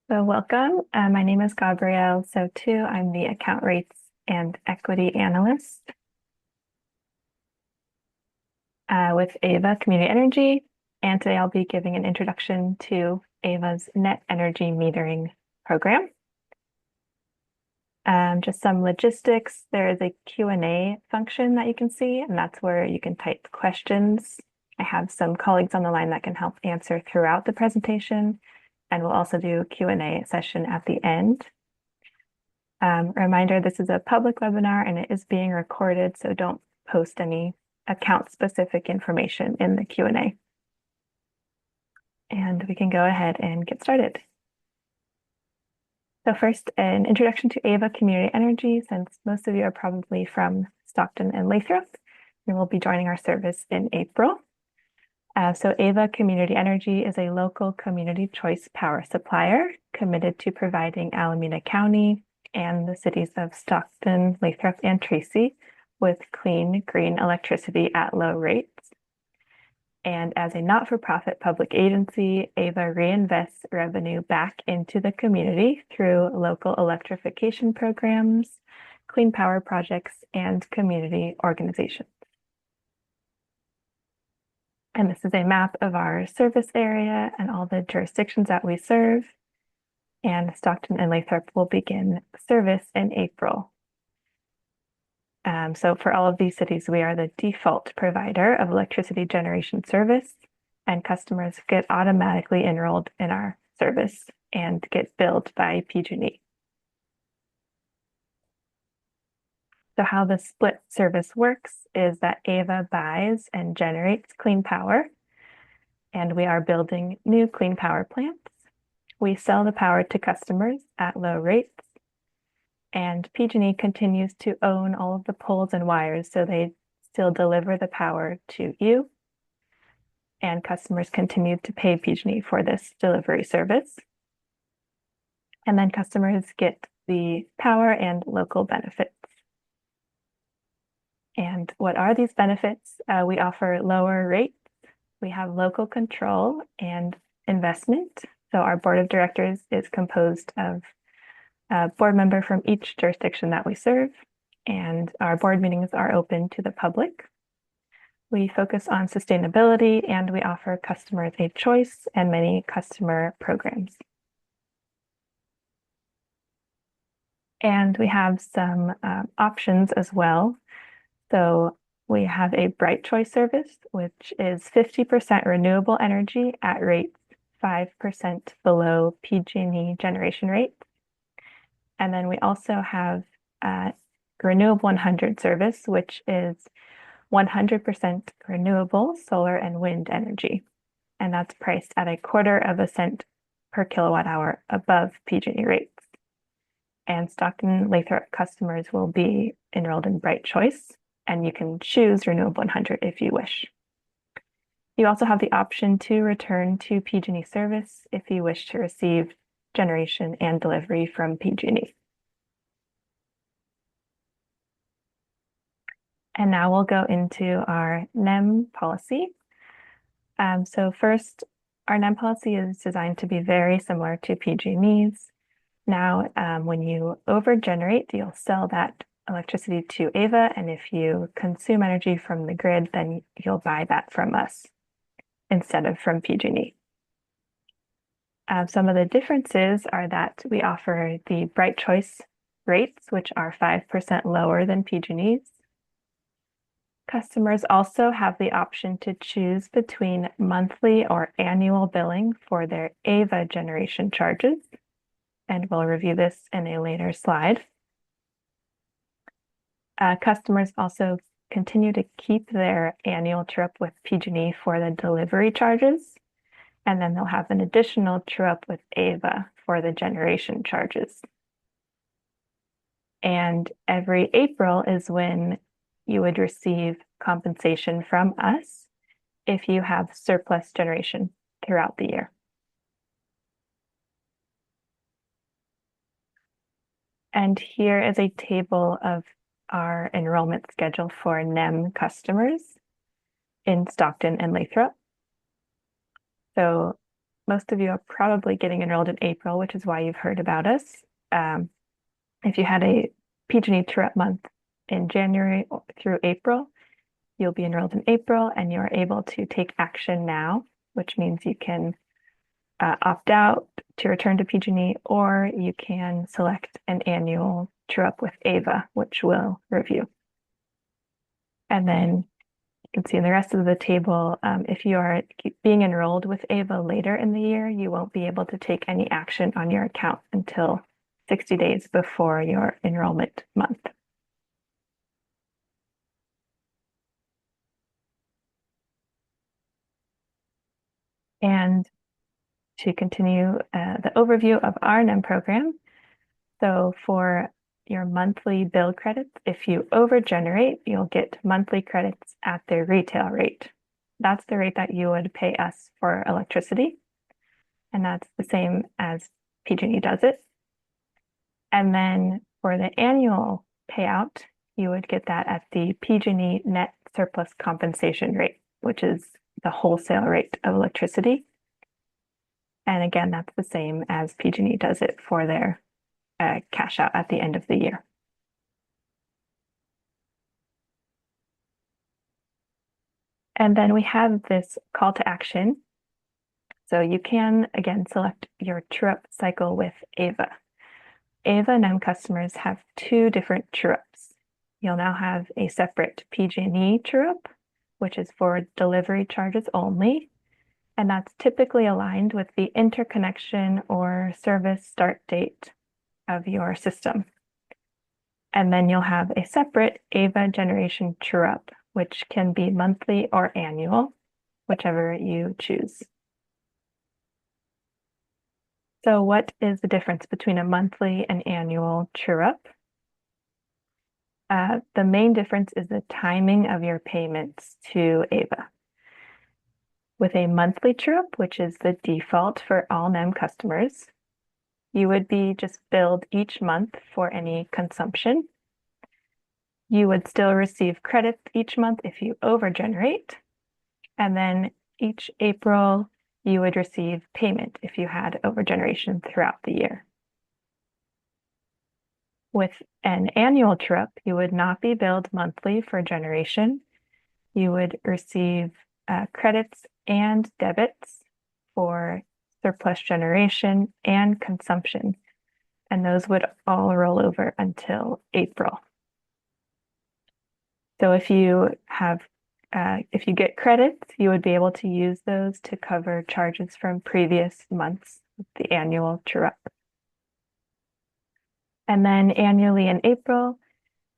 So welcome. My name is Gabrielle Sotu. I'm the Account Rates and Equity Analyst with AVA Community Energy. And today I'll be giving an introduction to AVA's Net Energy Metering program. Just some logistics. There is a Q&A function that you can see, and that's where you can type questions. I have some colleagues on the line that can help answer throughout the presentation, and we'll also do a Q&A session at the end. Reminder, this is a public webinar and it is being recorded, so don't post any account-specific information in the Q&A. And we can go ahead and get started. So first, an introduction to AVA Community Energy, since most of you are probably from Stockton and Lathrop, and will be joining our service in April. So AVA Community Energy is a local community choice power supplier committed to providing Alameda County and the cities of Stockton, Lathrop, and Tracy with clean, green electricity at low rates. And as a not-for-profit public agency, AVA reinvests revenue back into the community through local electrification programs, clean power projects, and community organizations. And this is a map of our service area and all the jurisdictions that we serve. And Stockton and Lathrop will begin service in April. So for all of these cities, we are the default provider of electricity generation service, and customers get automatically enrolled in our service and get billed by PG&E. So how the split service works is that AVA buys and generates clean power, and we are building new clean power plants. We sell the power to customers at low rates, and PG&E continues to own all of the poles and wires, so they still deliver the power to you, and customers continue to pay PG&E for this delivery service. And then customers get the power and local benefits. And what are these benefits? We offer lower rates, we have local control and investment. So our board of directors is composed of a board member from each jurisdiction that we serve, and our board meetings are open to the public. We focus on sustainability, and we offer customers a choice and many customer programs. And we have some options as well. So we have a Bright Choice service, which is 50% renewable energy at rates 5% below PG&E generation rates. And then we also have a Renewable 100 service, which is 100% renewable solar and wind energy. And that's priced at 1/4 cent per kilowatt hour above PG&E rates. And Stockton Lathrop customers will be enrolled in Bright Choice, and you can choose Renewable 100 if you wish. You also have the option to return to PG&E service if you wish to receive generation and delivery from PG&E. And now we'll go into our NEM policy. So first, our NEM policy is designed to be very similar to PG&E's. Now, when you overgenerate, you'll sell that electricity to AVA, and if you consume energy from the grid, then you'll buy that from us instead of from PG&E. Some of the differences are that we offer the Bright Choice rates, which are 5% lower than PG&E's. Customers also have the option to choose between monthly or annual billing for their AVA generation charges, and we'll review this in a later slide. Customers also continue to keep their annual true-up with PG&E for the delivery charges, and then they'll have an additional true-up with AVA for the generation charges. And every April is when you would receive compensation from us if you have surplus generation throughout the year. And here is a table of our enrollment schedule for NEM customers in Stockton and Lathrop. So most of you are probably getting enrolled in April, which is why you've heard about us. Um, if you had a PG&E true-up month in January through April, you'll be enrolled in April and you're able to take action now, which means you can opt out to return to PG&E, or you can select an annual true-up with AVA, which we'll review. And then you can see in the rest of the table, if you are being enrolled with AVA later in the year, you won't be able to take any action on your account until 60 days before your enrollment month. And to continue the overview of our NEM program, so for your monthly bill credits, if you overgenerate, you'll get monthly credits at the retail rate. That's the rate that you would pay us for electricity. And that's the same as PG&E does it. And then for the annual payout, you would get that at the PG&E net surplus compensation rate, which is the wholesale rate of electricity. And again, that's the same as PG&E does it for their cash out at the end of the year. And then we have this call to action. So you can, again, select your true-up cycle with AVA. AVA NEM customers have two different true-ups. You'll now have a separate PG&E true-up, which is for delivery charges only, and that's typically aligned with the interconnection or service start date of your system. And then you'll have a separate AVA generation true-up, which can be monthly or annual, whichever you choose. So what is the difference between a monthly and annual true-up? The main difference is the timing of your payments to AVA. With a monthly true-up, which is the default for all NEM customers, you would be just billed each month for any consumption. You would still receive credits each month if you overgenerate, and then each April you would receive payment if you had overgeneration throughout the year. With an annual true-up, you would not be billed monthly for generation. You would receive credits and debits for surplus generation and consumption, and those would all roll over until April. So if you get credits, you would be able to use those to cover charges from previous months with the annual true-up. And then annually in April,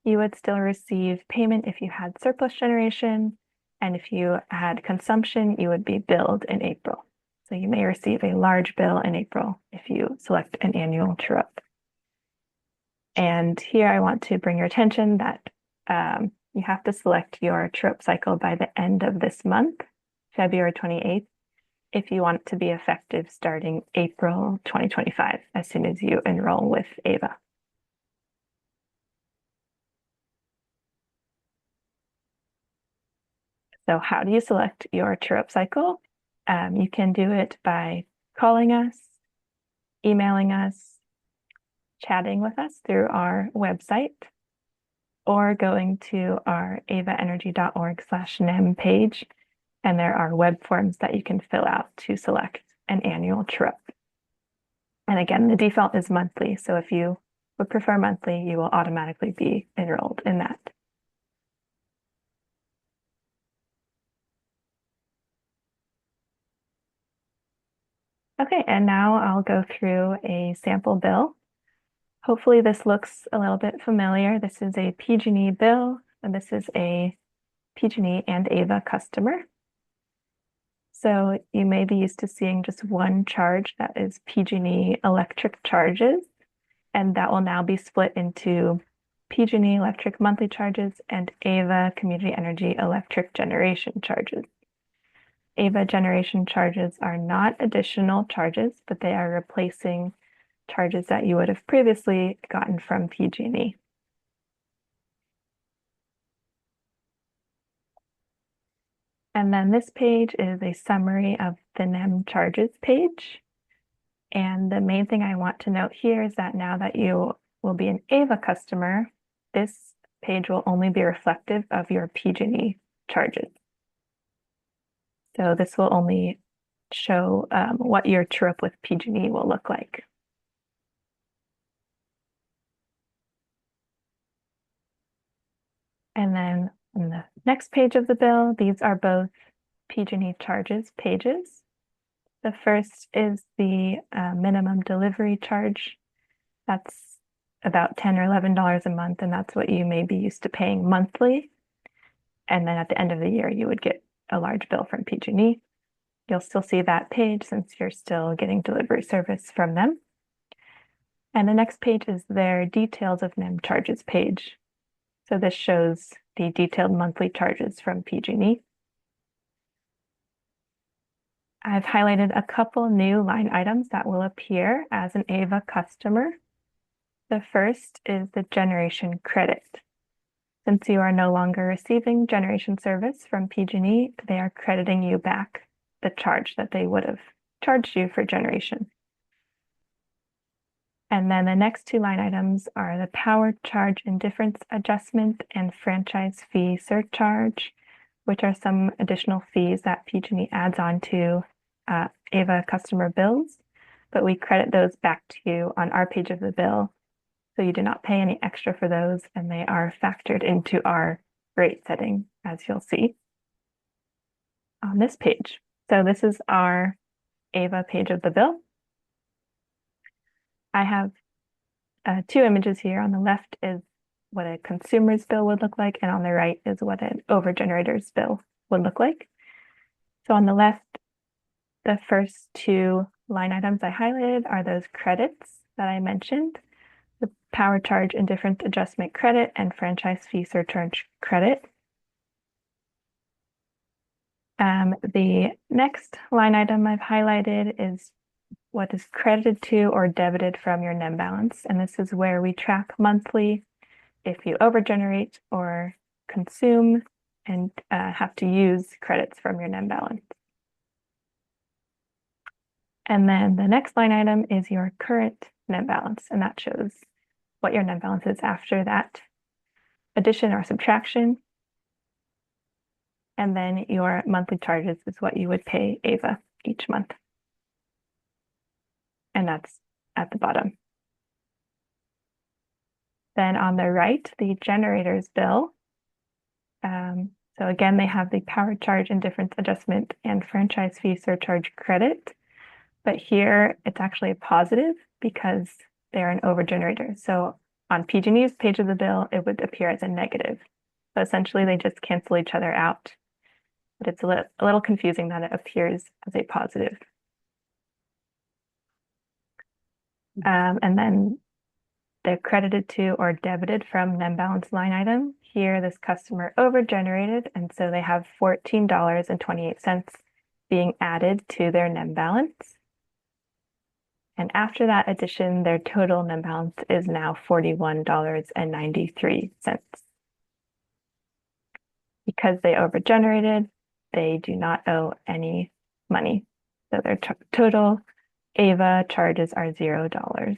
you would still receive payment if you had surplus generation, and if you had consumption, you would be billed in April. So you may receive a large bill in April if you select an annual true-up. And here I want to bring your attention that you have to select your true-up cycle by the end of this month, February 28th, if you want it to be effective starting April 2025, as soon as you enroll with AVA. So how do you select your true-up cycle? You can do it by calling us, emailing us, chatting with us through our website, or going to our avaenergy.org/NEM page, and there are web forms that you can fill out to select an annual true-up. And again, the default is monthly, so if you would prefer monthly, you will automatically be enrolled in that. Okay, and now I'll go through a sample bill. Hopefully this looks a little bit familiar. This is a PG&E bill, and this is a PG&E and AVA customer. So you may be used to seeing just one charge that is PG&E electric charges, and that will now be split into PG&E electric monthly charges and AVA community energy electric generation charges. AVA generation charges are not additional charges, but they are replacing charges that you would have previously gotten from PG&E. And then this page is a summary of the NEM charges page. And the main thing I want to note here is that now that you will be an AVA customer, this page will only be reflective of your PG&E charges. So this will only show what your true-up with PG&E will look like. And then on the next page of the bill, these are both PG&E charges pages. The first is the minimum delivery charge. That's about $10 or $11 a month, and that's what you may be used to paying monthly. And then at the end of the year, you would get a large bill from PG&E. You'll still see that page since you're still getting delivery service from them. And the next page is their details of NEM charges page. So this shows the detailed monthly charges from PG&E. I've highlighted a couple new line items that will appear as an AVA customer. The first is the generation credit. Since you are no longer receiving generation service from PG&E, they are crediting you back the charge that they would have charged you for generation. And then the next two line items are the power charge indifference adjustment and franchise fee surcharge, which are some additional fees that PG&E adds on to AVA customer bills, but we credit those back to you on our page of the bill. So you do not pay any extra for those, and they are factored into our rate setting, as you'll see on this page. So this is our AVA page of the bill. I have two images here. On the left is what a consumer's bill would look like, and on the right is what an overgenerator's bill would look like. So on the left, the first two line items I highlighted are those credits that I mentioned, the power charge indifference adjustment credit and franchise fee surcharge credit. The next line item I've highlighted is what is credited to or debited from your NEM balance. And this is where we track monthly if you overgenerate or consume and have to use credits from your NEM balance. And then the next line item is your current NEM balance, and that shows what your NEM balance is after that addition or subtraction. And then your monthly charges is what you would pay AVA each month. And that's at the bottom. Then on the right, the generator's bill. So again, they have the power charge indifference adjustment and franchise fee surcharge credit. But here it's actually a positive because they're an overgenerator. So on PG&E's page of the bill, it would appear as a negative. So essentially they just cancel each other out. But it's a little confusing that it appears as a positive. And then they're credited to or debited from NEM balance line item. Here, this customer overgenerated, and so they have $14.28 being added to their NEM balance. And after that addition, their total NEM balance is now $41.93. Because they overgenerated, they do not owe any money. So their total AVA charges are $0.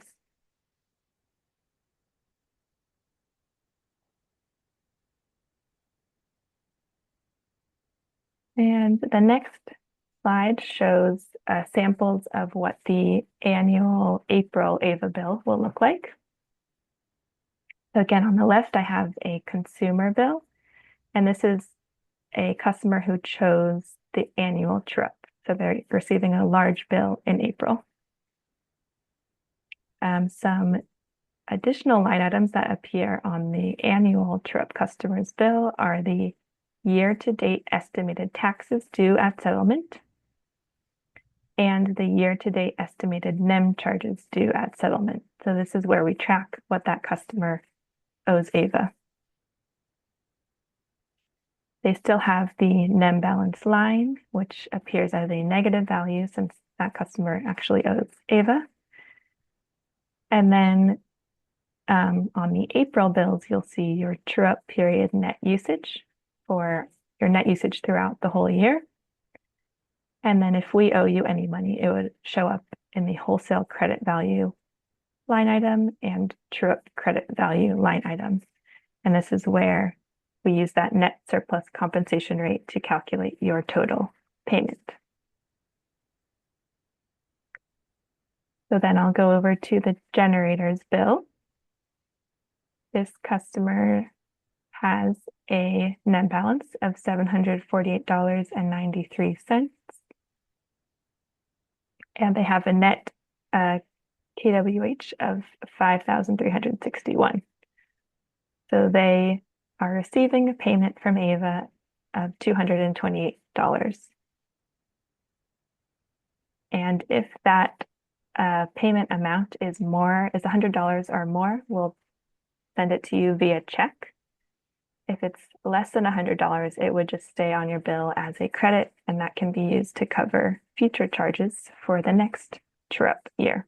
And the next slide shows samples of what the annual April AVA bill will look like. So again, on the left, I have a consumer bill, and this is a customer who chose the annual true-up. So they're receiving a large bill in April. Some additional line items that appear on the annual true-up customer's bill are the year-to-date estimated taxes due at settlement and the year-to-date estimated NEM charges due at settlement. So this is where we track what that customer owes AVA. They still have the NEM balance line, which appears as a negative value since that customer actually owes AVA. And then on the April bills, you'll see your true-up period net usage for your net usage throughout the whole year. And then if we owe you any money, it would show up in the wholesale credit value line item and true-up credit value line item. And this is where we use that net surplus compensation rate to calculate your total payment. So then I'll go over to the generator's bill. This customer has a NEM balance of $748.93. And they have a net KWH of 5,361. So they are receiving a payment from Ava of $228. And if that payment amount is $100 or more, we'll send it to you via check. If it's less than $100, it would just stay on your bill as a credit, and that can be used to cover future charges for the next true-up year.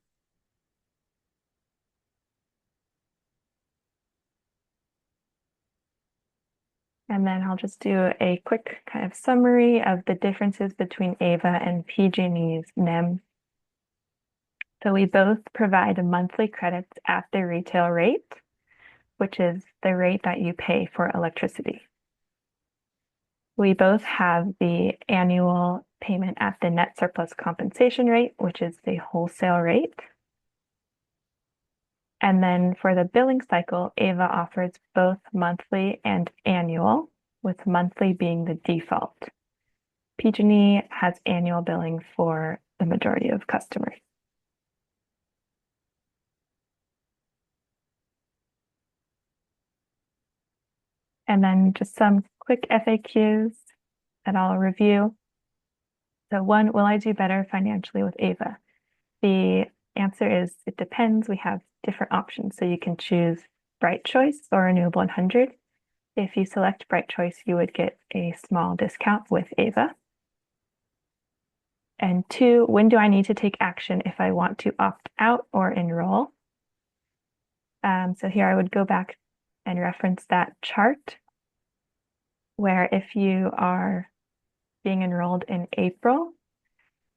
And then I'll just do a quick kind of summary of the differences between Ava and PG&E's NEM. So we both provide monthly credits at the retail rate, which is the rate that you pay for electricity. We both have the annual payment at the net surplus compensation rate, which is the wholesale rate. And then for the billing cycle, Ava offers both monthly and annual, with monthly being the default. PG&E has annual billing for the majority of customers. And then just some quick FAQs that I'll review. So one, will I do better financially with Ava? The answer is it depends. We have different options. So you can choose Bright Choice or Renewable 100. If you select Bright Choice, you would get a small discount with Ava. And two, when do I need to take action if I want to opt out or enroll? So here I would go back and reference that chart where if you are being enrolled in April,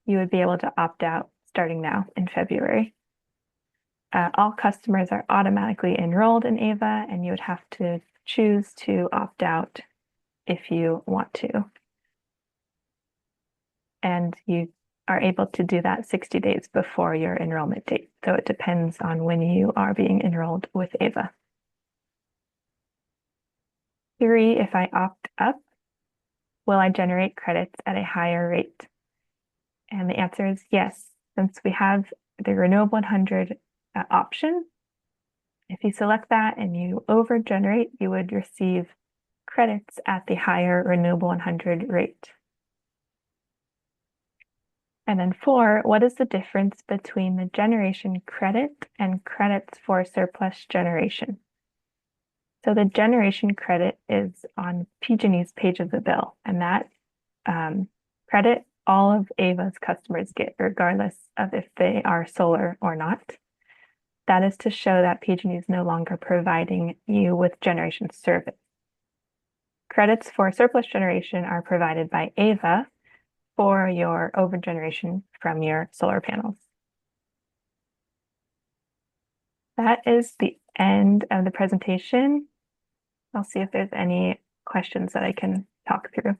you would be able to opt out starting now in February. All customers are automatically enrolled in Ava, and you would have to choose to opt out if you want to. And you are able to do that 60 days before your enrollment date. So it depends on when you are being enrolled with Ava. Three, if I opt up, will I generate credits at a higher rate? And the answer is yes. Since we have the Renewable 100 option, if you select that and you over-generate, you would receive credits at the higher Renewable 100 rate. And then four, what is the difference between the generation credit and credits for surplus generation? So the generation credit is on PG&E's page of the bill, and that credit all of Ava's customers get, regardless of if they are solar or not. That is to show that PG&E is no longer providing you with generation service. Credits for surplus generation are provided by Ava for your overgeneration from your solar panels. That is the end of the presentation. I'll see if there's any questions that I can talk through.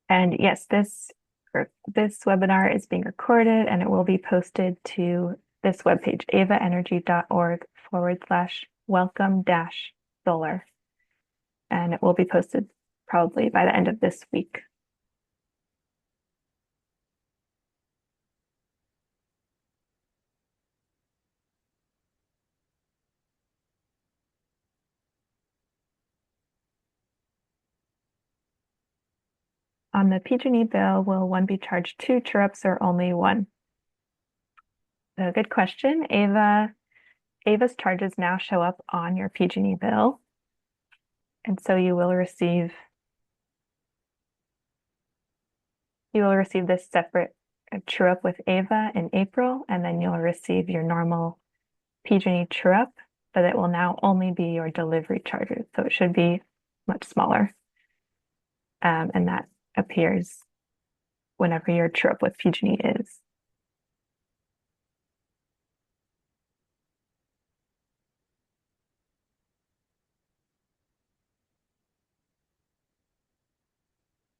And yes, this webinar is being recorded and it will be posted to this webpage, avaenergy.org/welcome-solar. And it will be posted probably by the end of this week. On the PG&E bill, will one be charged two true-ups or only one? So good question. Ava's charges now show up on your PG&E bill. And so you will receive this separate true-up with Ava in April, and then you'll receive your normal PG&E true-up but it will now only be your delivery charges. So it should be much smaller. And that appears whenever your true up with PG&E is.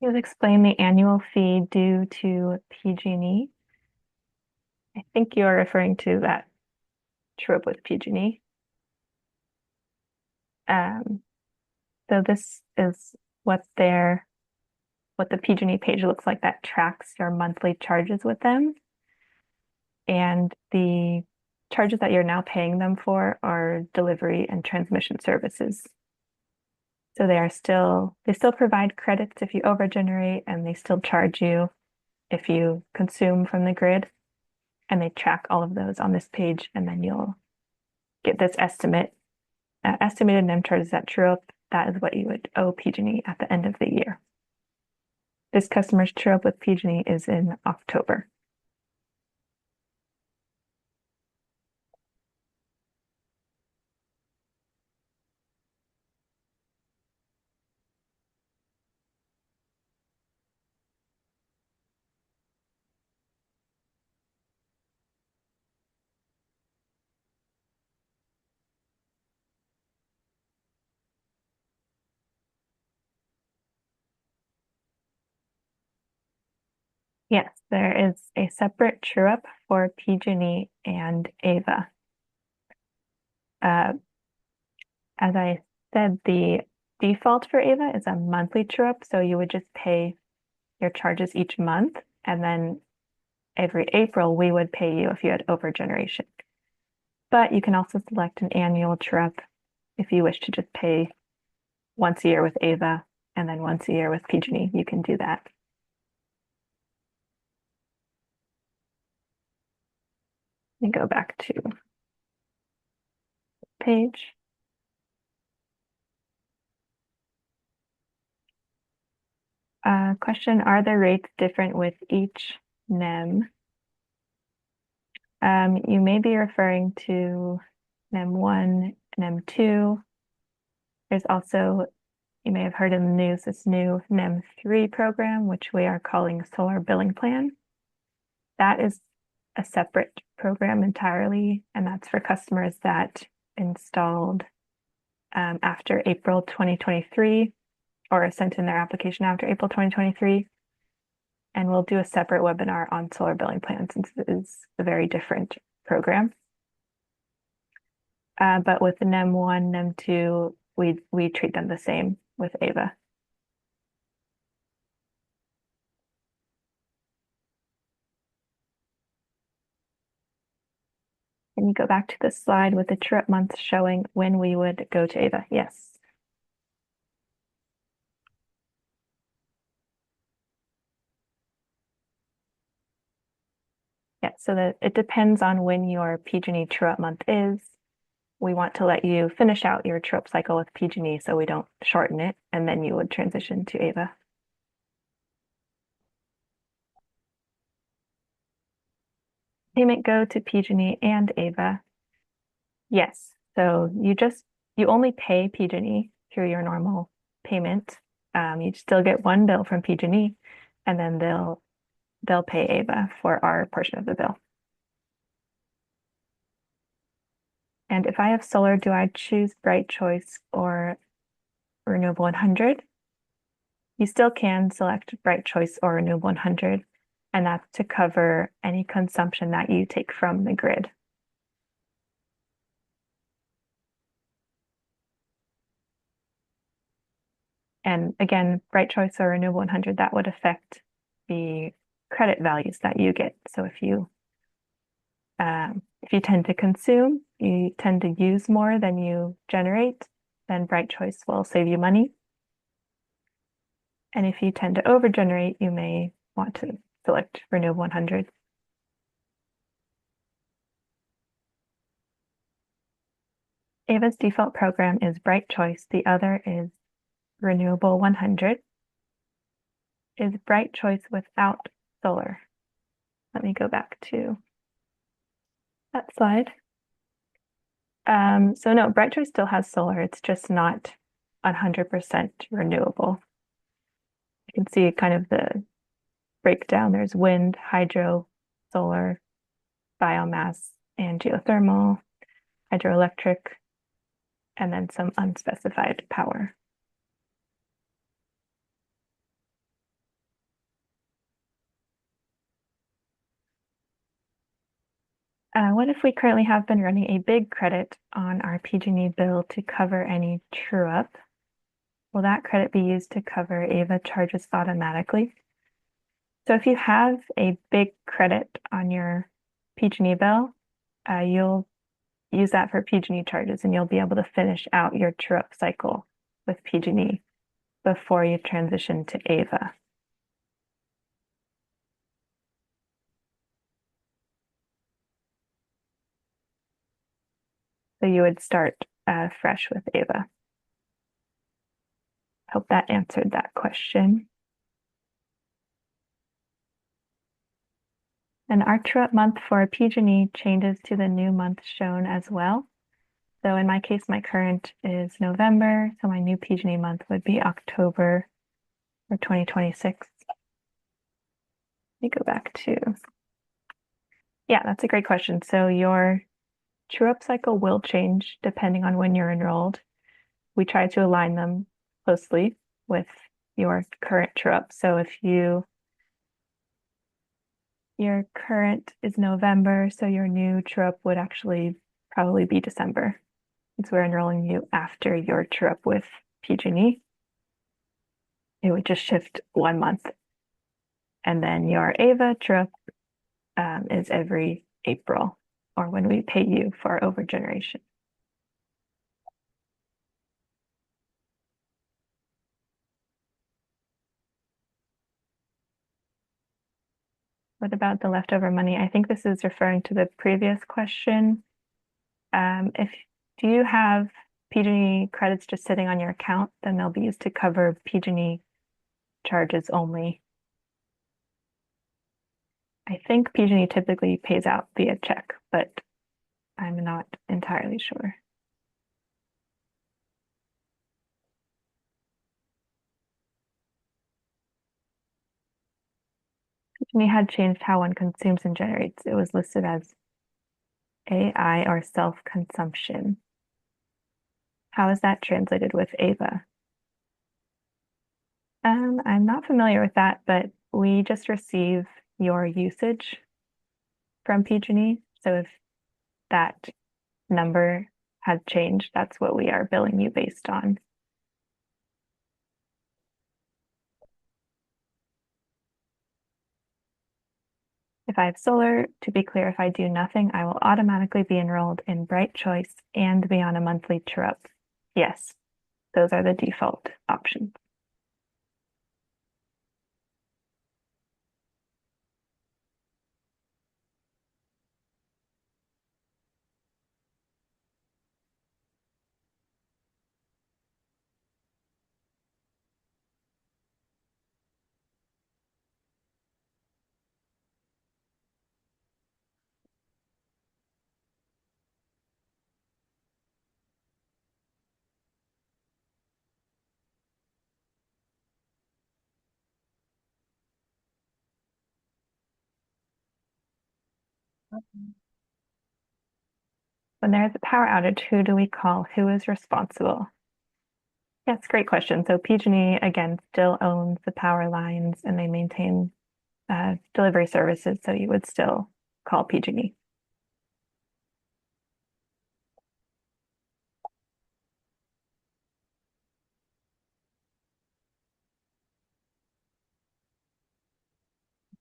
You'll explain the annual fee due to PG&E. I think you're referring to that true up with PG&E. So this is what the PG&E page looks like that tracks your monthly charges with them. And the charges that you're now paying them for are delivery and transmission services. So they still provide credits if you overgenerate, and they still charge you if you consume from the grid. And they track all of those on this page, and then you'll get this estimated NEM charges that true up. That is what you would owe PG&E at the end of the year. This customer's true up with PG&E is in October. Yes, there is a separate true up for PG&E and AVA. As I said, the default for AVA is a monthly true up, so you would just pay your charges each month, and then every April we would pay you if you had overgeneration. But you can also select an annual true up if you wish to just pay once a year with AVA and then once a year with PG&E. You can do that. And go back to page. Question, are the rates different with each NEM? You may be referring to NEM 1, NEM 2. There's also, you may have heard in the news, this new NEM 3 program, which we are calling Solar Billing Plan. That is a separate program entirely, and that's for customers that installed after April 2023 or sent in their application after April 2023. And we'll do a separate webinar on solar billing plans since it is a very different program. But with the NEM 1, NEM 2, we treat them the same with AVA. Can you go back to the slide with the true up months showing when we would go to AVA? Yes. Yeah, so that it depends on when your PG&E true up month is. We want to let you finish out your true up cycle with PG&E so we don't shorten it, and then you would transition to AVA. Payment go to PG&E and AVA. Yes, so you only pay PG&E through your normal payment. You still get one bill from PG&E, and then they'll pay AVA for our portion of the bill. And if I have solar, do I choose Bright Choice or Renewable 100? You still can select Bright Choice or Renewable 100, and that's to cover any consumption that you take from the grid. And again, Bright Choice or Renewable 100, that would affect the credit values that you get. So if you tend to consume, you tend to use more than you generate, then Bright Choice will save you money. And if you tend to overgenerate, you may want to select Renewable 100. AVA's default program is Bright Choice. The other is Renewable 100. Is Bright Choice without solar? Let me go back to that slide. So no, Bright Choice still has solar. It's just not 100% renewable. You can see kind of the breakdown. There's wind, hydro, solar, biomass, and geothermal, hydroelectric, and then some unspecified power. What if we currently have been running a big credit on our PG&E bill to cover any true up? Will that credit be used to cover AVA charges automatically? So if you have a big credit on your PG&E bill, you'll use that for PG&E charges and you'll be able to finish out your true up cycle with PG&E before you transition to AVA. So you would start fresh with AVA. Hope that answered that question. And our true-up month for PG&E changes to the new month shown as well. So in my case, my current is November, so my new PG&E month would be October for 2026. Let me go back to, yeah, that's a great question. So your true-up cycle will change depending on when you're enrolled. We try to align them closely with your current true-up. So if your current is November, so your new true-up would actually probably be December. Since we're enrolling you after your true-up with PG&E, it would just shift 1 month. And then your AVA true-up is every April, or when we pay you for overgeneration. What about the leftover money? I think this is referring to the previous question. If do you have PG&E credits just sitting on your account, then they'll be used to cover PG&E charges only. I think PG&E typically pays out via check, but I'm not entirely sure. PG&E had changed how one consumes and generates. It was listed as AI or self-consumption. How is that translated with AVA? I'm not familiar with that, but we just receive your usage from PG&E. So if that number has changed, that's what we are billing you based on. If I have solar, to be clear, if I do nothing, I will automatically be enrolled in Bright Choice and be on a monthly true-up. Yes, those are the default options. When there's a power outage, who do we call? Who is responsible? Yes, great question. So PG&E, again, still owns the power lines and they maintain delivery services, so you would still call PG&E.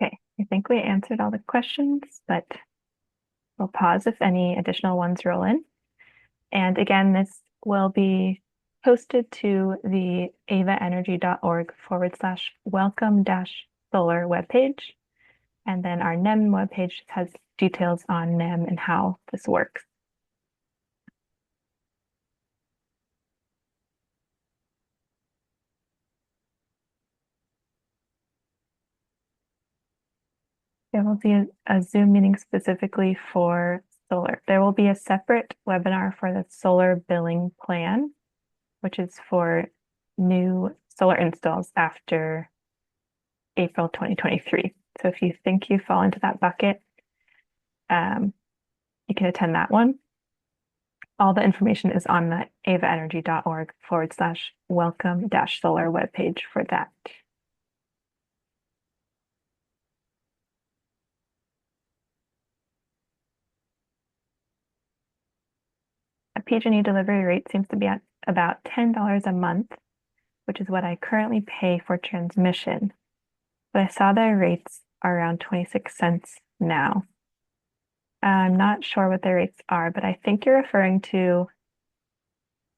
Okay, I think we answered all the questions, but we'll pause if any additional ones roll in. And again, this will be posted to the avaenergy.org/welcome-solar webpage. And then our NEM webpage has details on NEM and how this works. There will be a Zoom meeting specifically for solar. There will be a separate webinar for the solar billing plan, which is for new solar installs after April 2023. So if you think you fall into that bucket, you can attend that one. All the information is on the avaenergy.org/welcome-solar webpage for that. A PG&E delivery rate seems to be at about $10 a month, which is what I currently pay for transmission. But I saw their rates are around 26 cents now. I'm not sure what their rates are, but I think you're referring to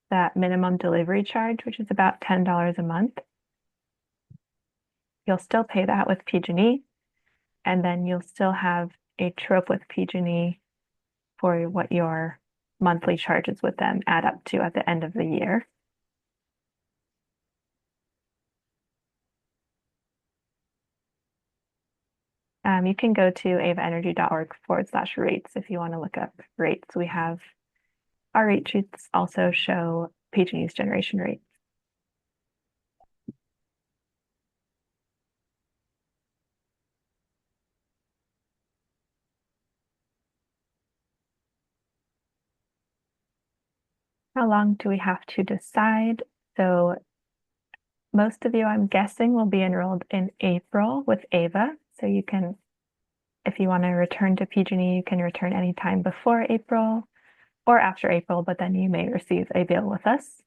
that minimum delivery charge, which is about $10 a month. You'll still pay that with PG&E, and then you'll still have a true-up with PG&E for what your monthly charges with them add up to at the end of the year. You can go to avaenergy.org/rates if you want to look up rates. We have our rate sheets also show PG&E's generation rates. How long do we have to decide? So most of you, I'm guessing, will be enrolled in April with AVA. So you can, if you want to return to PG&E, you can return anytime before April or after April, but then you may receive a bill with us.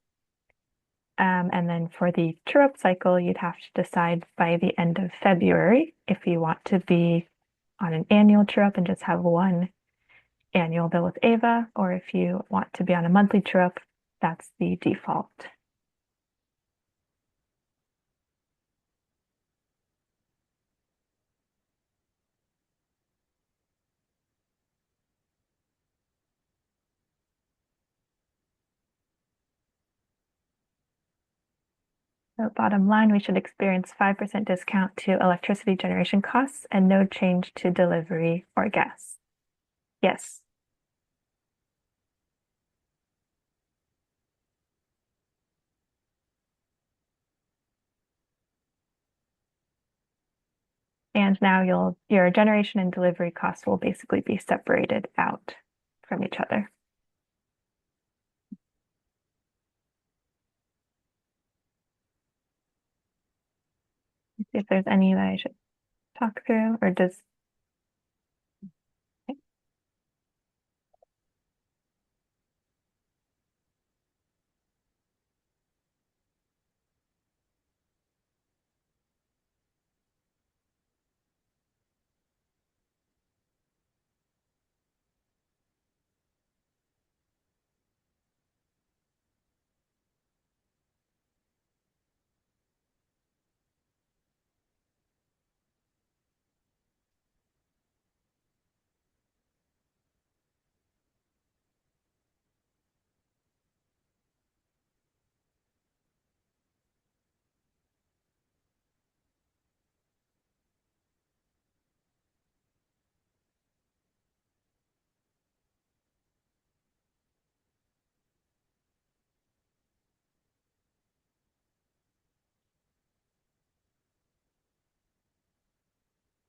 And then for the true-up cycle, you'd have to decide by the end of February if you want to be on an annual true-up and just have one annual bill with AVA, or if you want to be on a monthly true-up, that's the default. So bottom line, we should experience 5% discount to electricity generation costs and no change to delivery or gas. Yes. And now your generation and delivery costs will basically be separated out from each other. See if there's any that I should talk through, or does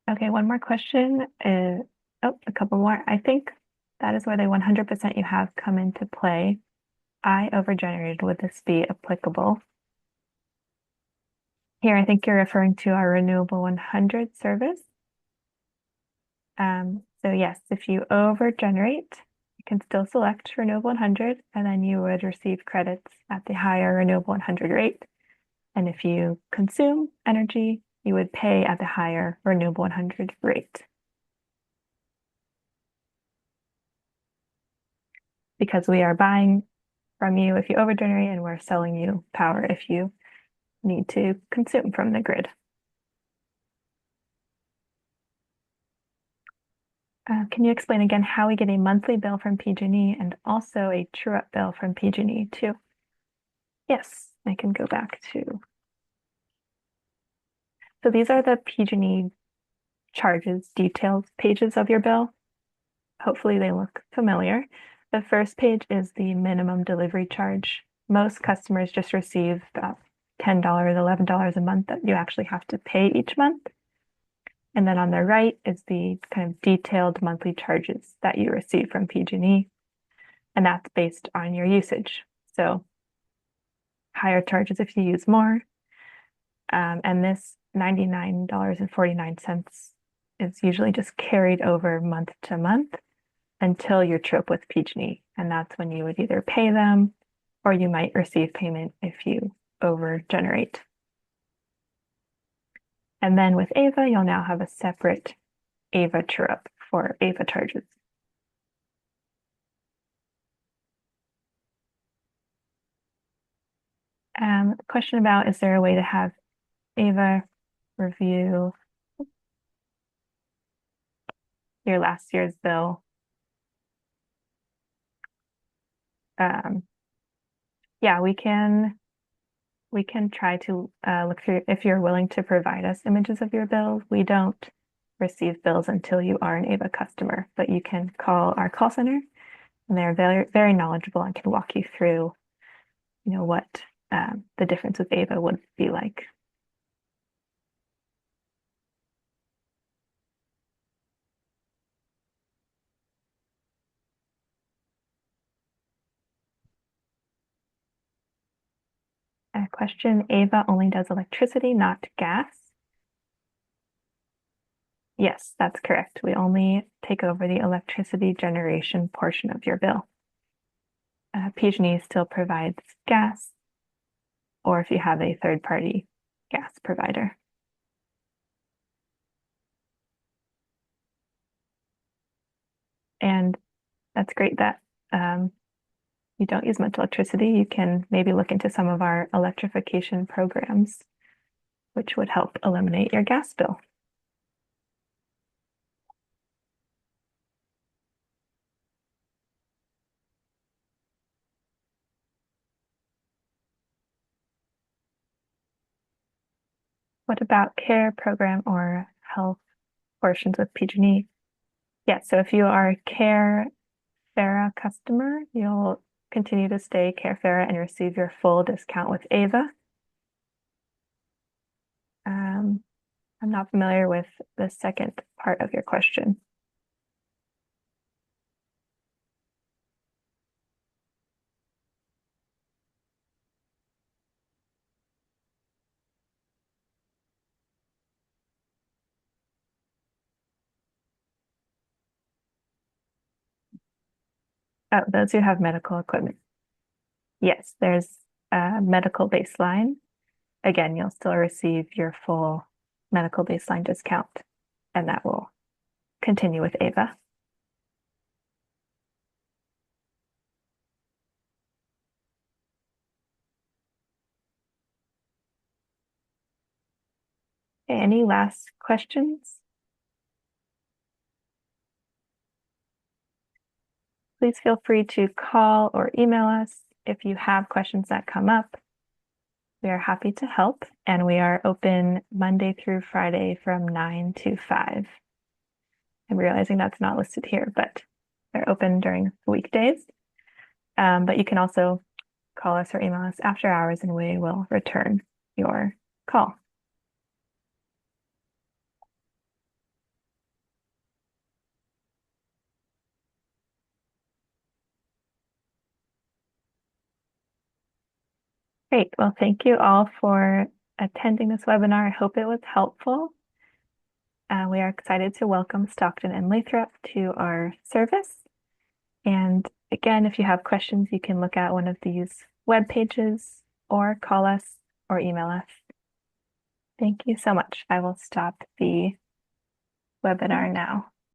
okay, one more question. Oh, a couple more. I think that is where the 100% you have come into play. I overgenerated. Would this be applicable? Here, I think you're referring to our Renewable 100 service. So yes, if you overgenerate, you can still select Renewable 100, and then you would receive credits at the higher Renewable 100 rate. And if you consume energy, you would pay at the higher Renewable 100 rate. Because we are buying from you if you overgenerate, and we're selling you power if you need to consume from the grid. Can you explain again how we get a monthly bill from PG&E and also a true-up bill from PG&E too? Yes, I can go back to. So these are the PG&E charges details pages of your bill. hopefully they look familiar. The first page is the minimum delivery charge. Most customers just receive about $10, $11 a month that you actually have to pay each month. And then on the right is the kind of detailed monthly charges that you receive from PG&E, and that's based on your usage. So higher charges if you use more. And this $99.49 is usually just carried over month to month until your trip with PG&E. And that's when you would either pay them or you might receive payment if you over generate. And then with Ava, you'll now have a separate Ava true-up for Ava charges. Question about, is there a way to have Ava review your last year's bill? Yeah, we can try to look through if you're willing to provide us images of your bills. We don't receive bills until you are an Ava customer, but you can call our call center and they're very, very knowledgeable and can walk you through, what the difference with Ava would be like. Question, Ava only does electricity, not gas. Yes, that's correct. We only take over the electricity generation portion of your bill. PG&E still provides gas, or if you have a third-party gas provider. And that's great that you don't use much electricity. You can maybe look into some of our electrification programs, which would help eliminate your gas bill. What about care program or health portions with PG&E? Yeah, so if you are a Care Farah customer, you'll continue to stay Care Farah and receive your full discount with Ava. I'm not familiar with the second part of your question. Oh, those who have medical equipment. Yes, there's a medical baseline. Again, you'll still receive your full medical baseline discount, and that will continue with Ava. Any last questions? Please feel free to call or email us if you have questions that come up. We are happy to help, and we are open Monday through Friday from 9 to 5. I'm realizing that's not listed here, but they're open during the weekdays. But you can also call us or email us after hours, and we will return your call. Great. Well, thank you all for attending this webinar. I hope it was helpful. We are excited to welcome Stockton and Lathrop to our service. And again, if you have questions, you can look at one of these web pages or call us or email us. Thank you so much. I will stop the webinar now.